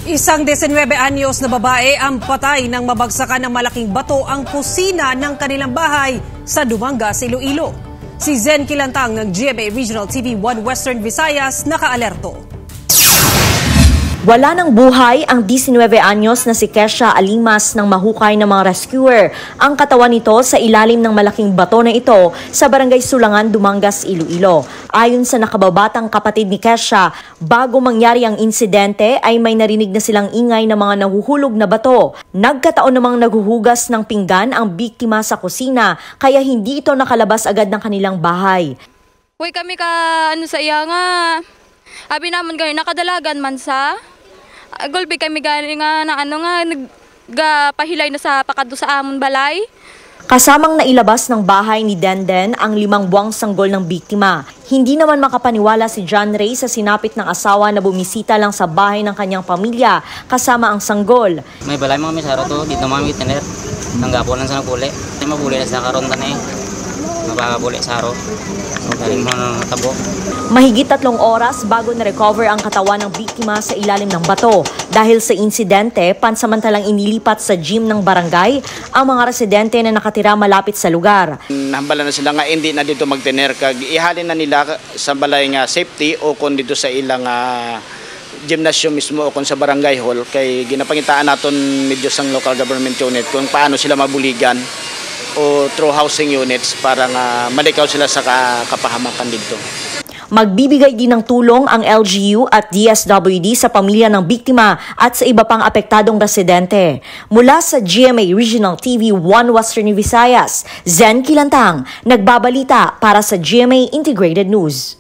Isang 19 anyos na babae ang patay nang mabagsakan ng malaking bato ang kusina ng kanilang bahay sa Dumangas, Iloilo. Si Zen Kilantang ng GMA Regional TV 1 Western Visayas nakaalerto. Wala ng buhay ang 19 anyos na si Kesha Alimas ng mahukay ng mga rescuer. Ang katawan nito sa ilalim ng malaking bato na ito sa Barangay Sulangan, Dumangas, Iloilo. Ayon sa nakababatang kapatid ni Kesha, bago mangyari ang insidente ay may narinig na silang ingay ng mga nahuhulog na bato. Nagkataon namang naghuhugas ng pinggan ang biktima sa kusina kaya hindi ito nakalabas agad ng kanilang bahay. Uy, kami sa iya nga. Abi naman gani nakadalagan man sa gulbi kami galing nga nagpahilay na sa pakado sa amon balay. Kasamang nailabas ng bahay ni Denden ang 5 buwang sanggol ng biktima. Hindi naman makapaniwala si John Ray sa sinapit ng asawa na bumisita lang sa bahay ng kanyang pamilya kasama ang sanggol. May balay mga misaro to, dito mga mitiner. Nanggapo lang sa nagpuli. Mabuli na sa karon tanay. Mababuli sa aro. Galing mo ng tabo. Mahigit 3 oras bago na-recover ang katawan ng biktima sa ilalim ng bato. Dahil sa insidente, pansamantalang inilipat sa gym ng barangay ang mga residente na nakatira malapit sa lugar. Nahambala na sila nga hindi na dito magtener kag ihalin na nila sa balay nga safety o kon dito sa ilang gymnasium mismo o kon sa barangay hall kay ginapangitaan naton medyo sang local government unit kung paano sila mabuligan o through housing units para nga malikaw sila sa kapahamakan dito. Magbibigay din ng tulong ang LGU at DSWD sa pamilya ng biktima at sa iba pang apektadong residente. Mula sa GMA Regional TV 1 Western Visayas, Zen Kilantang, nagbabalita para sa GMA Integrated News.